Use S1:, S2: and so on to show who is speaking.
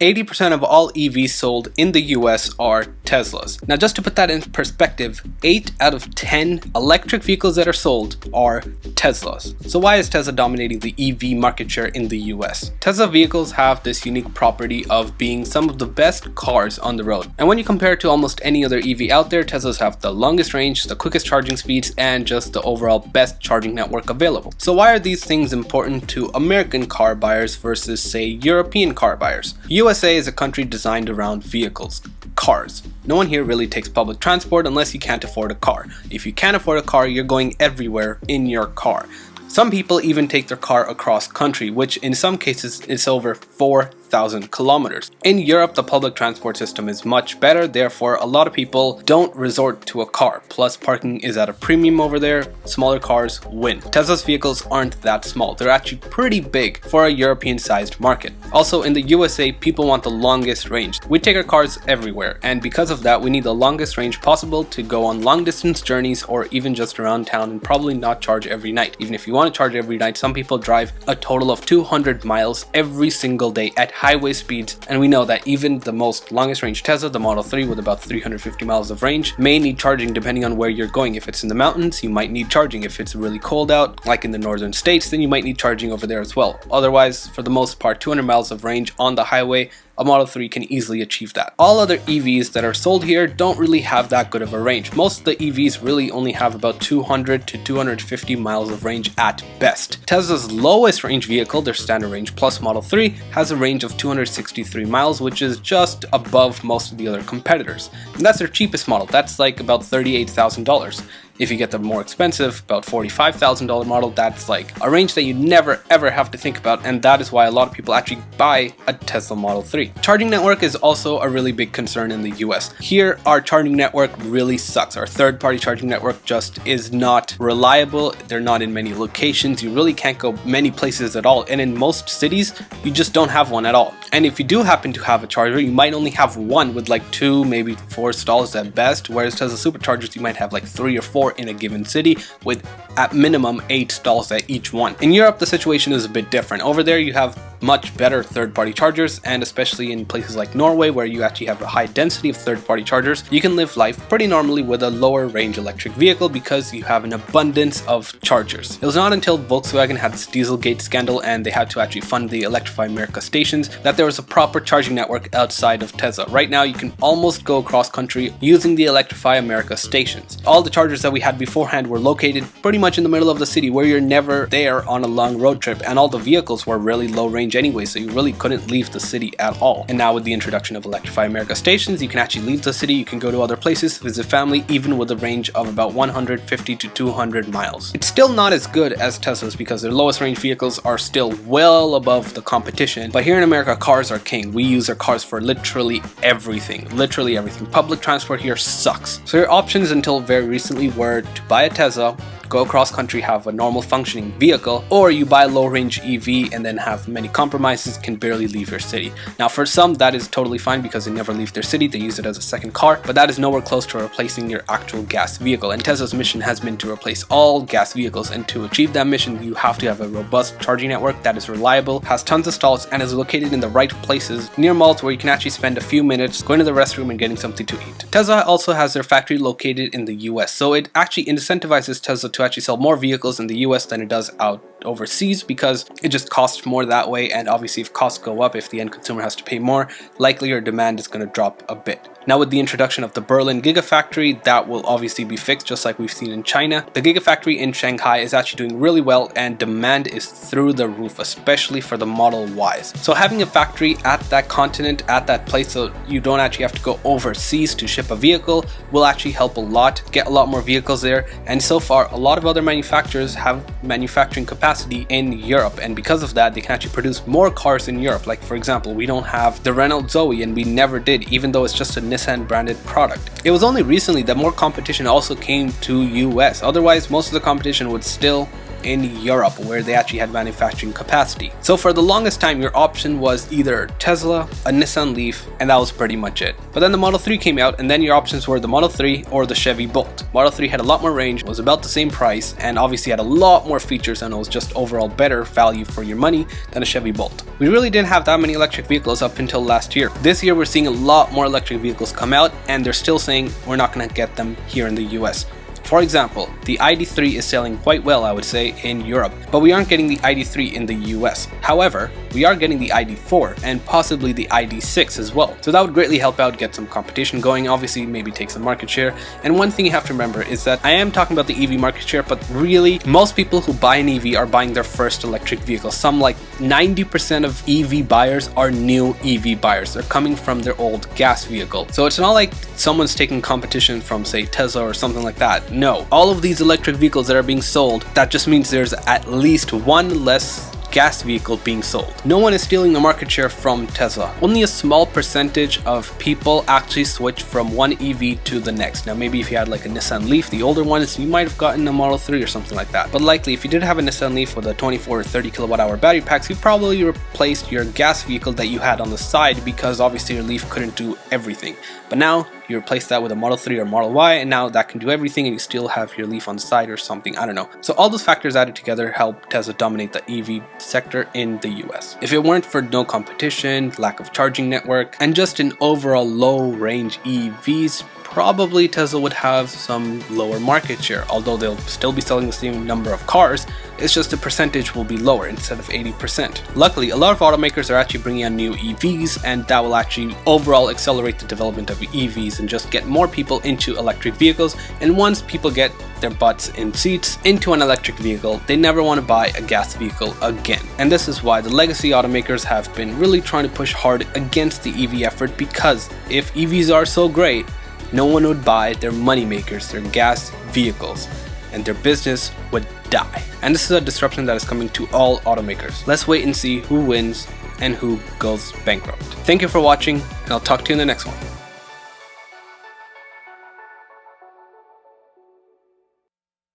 S1: 80% of all EVs sold in the US are Teslas. Now, just to put that in perspective, 8 out of 10 electric vehicles that are sold are Teslas. So why is Tesla dominating the EV market share in the US? Tesla vehicles have this unique property of being some of the best cars on the road. And when you compare it to almost any other EV out there, Teslas have the longest range, the quickest charging speeds, and just the overall best charging network available. So why are these things important to American car buyers versus, say, European car buyers? USA is a country designed around vehicles, cars. No one here really takes public transport unless you can't afford a car. If you can't afford a car, you're going everywhere in your car. Some people even take their car across country, which in some cases is over 4,000 kilometers. In Europe, the public transport system is much better, therefore a lot of people don't resort to a car. Plus, parking is at a premium over there. Smaller cars win. Tesla's vehicles aren't that small. They're actually pretty big for a European-sized market. Also, in the USA, people want the longest range. We take our cars everywhere, and because of that, we need the longest range possible to go on long-distance journeys or even just around town and probably not charge every night. Even if you want to charge every night, some people drive a total of 200 miles every single day at highway speeds, and we know that even the most longest range Tesla, the Model 3 with about 350 miles of range, may need charging depending on where you're going. If it's in the mountains, you might need charging. If it's really cold out, like in the northern states, then you might need charging over there as well. Otherwise, for the most part, 200 miles of range on the highway, a Model 3 can easily achieve that. All other EVs that are sold here don't really have that good of a range. Most of the EVs really only have about 200 to 250 miles of range at best. Tesla's lowest range vehicle, their standard range plus Model 3, has a range of 263 miles, which is just above most of the other competitors. And that's their cheapest model. That's like about $38,000. If you get the more expensive, about $45,000 model, that's like a range that you never ever have to think about, and that is why a lot of people actually buy a Tesla Model 3. Charging network is also a really big concern in the US. Here, our charging network really sucks. Our third-party charging network just is not reliable. They're not in many locations. You really can't go many places at all, and in most cities, you just don't have one at all. And if you do happen to have a charger, you might only have one with like 2, maybe 4 stalls at best, whereas Tesla superchargers, you might have like 3 or 4 in a given city with at minimum 8 stalls at each one. In Europe, the situation is a bit different. Over there, you have much better third-party chargers, and especially in places like Norway, where you actually have a high density of third-party chargers, you can live life pretty normally with a lower range electric vehicle because you have an abundance of chargers. It was not until Volkswagen had this Dieselgate scandal and they had to actually fund the Electrify America stations that there was a proper charging network outside of Tesla. Right now, you can almost go across country using the Electrify America stations. All the chargers that we had beforehand were located pretty much in the middle of the city where you're never there on a long road trip, and all the vehicles were really low range anyway, so you really couldn't leave the city at all. And now with the introduction of Electrify America stations, you can actually leave the city, you can go to other places, visit family, even with a range of about 150 to 200 miles. It's still not as good as Tesla's because their lowest range vehicles are still well above the competition, but here in America, cars are king. We use our cars for literally everything. Literally everything. Public transport here sucks. So your options until very recently were to buy a Tesla, go across country, have a normal functioning vehicle, or you buy a low range EV and then have many compromises, can barely leave your city. Now for some that is totally fine because they never leave their city, they use it as a second car, but that is nowhere close to replacing your actual gas vehicle. And Tesla's mission has been to replace all gas vehicles, and to achieve that mission you have to have a robust charging network that is reliable, has tons of stalls, and is located in the right places near malls where you can actually spend a few minutes going to the restroom and getting something to eat. Tesla also has their factory located in the US, so it actually incentivizes Tesla to actually sell more vehicles in the US than it does out overseas because it just costs more that way, and obviously if costs go up, if the end consumer has to pay more, likely your demand is going to drop a bit. Now with the introduction of the Berlin Gigafactory, that will obviously be fixed just like we've seen in China. The Gigafactory in Shanghai is actually doing really well and demand is through the roof, especially for the Model Ys. So having a factory at that continent, at that place, so you don't actually have to go overseas to ship a vehicle will actually help a lot, get a lot more vehicles there, and so far a lot of other manufacturers have manufacturing capacity in Europe, and because of that they can actually produce more cars in Europe. Like for example, we don't have the Renault Zoe, and we never did, even though it's just a Nissan branded product. It was only recently that more competition also came to US. Otherwise, most of the competition would still in Europe where they actually had manufacturing capacity. So for the longest time, your option was either Tesla, a Nissan Leaf, and that was pretty much it. But then the Model 3 came out, and then your options were the Model 3 or the Chevy Bolt. Model 3 had a lot more range, was about the same price, and obviously had a lot more features, and it was just overall better value for your money than a Chevy Bolt. We really didn't have that many electric vehicles up until last year. This year we're seeing a lot more electric vehicles come out, and they're still saying we're not going to get them here in the US. For example, the ID.3 is selling quite well, I would say, in Europe, but we aren't getting the ID.3 in the US. However, we are getting the ID.4 and possibly the ID.6 as well. So that would greatly help out, get some competition going, obviously maybe take some market share. And one thing you have to remember is that I am talking about the EV market share, but really most people who buy an EV are buying their first electric vehicle. Some like 90% of EV buyers are new EV buyers. They're coming from their old gas vehicle. So it's not like someone's taking competition from, say, Tesla or something like that. No, all of these electric vehicles that are being sold, that just means there's at least one less gas vehicle being sold. No one is stealing the market share from Tesla. Only a small percentage of people actually switch from one EV to the next. Now maybe if you had like a Nissan Leaf, the older ones, you might have gotten a Model 3 or something like that. But likely if you did have a Nissan Leaf with a 24 or 30 kilowatt hour battery packs, you probably replaced your gas vehicle that you had on the side because obviously your Leaf couldn't do everything. But now you replace that with a Model 3 or Model Y, and now that can do everything, and you still have your Leaf on the side or something, I don't know. So all those factors added together help Tesla dominate the EV sector in the US. If it weren't for no competition, lack of charging network, and just an overall low range EVs, probably Tesla would have some lower market share, although they'll still be selling the same number of cars. It's just the percentage will be lower instead of 80%. Luckily, a lot of automakers are actually bringing on new EVs, and that will actually overall accelerate the development of EVs and just get more people into electric vehicles. And once people get their butts in seats into an electric vehicle, they never want to buy a gas vehicle again. And this is why the legacy automakers have been really trying to push hard against the EV effort, because if EVs are so great, no one would buy their moneymakers, their gas vehicles, and their business would die. And this is a disruption that is coming to all automakers. Let's wait and see who wins and who goes bankrupt. Thank you for watching, and I'll talk to you in the next one.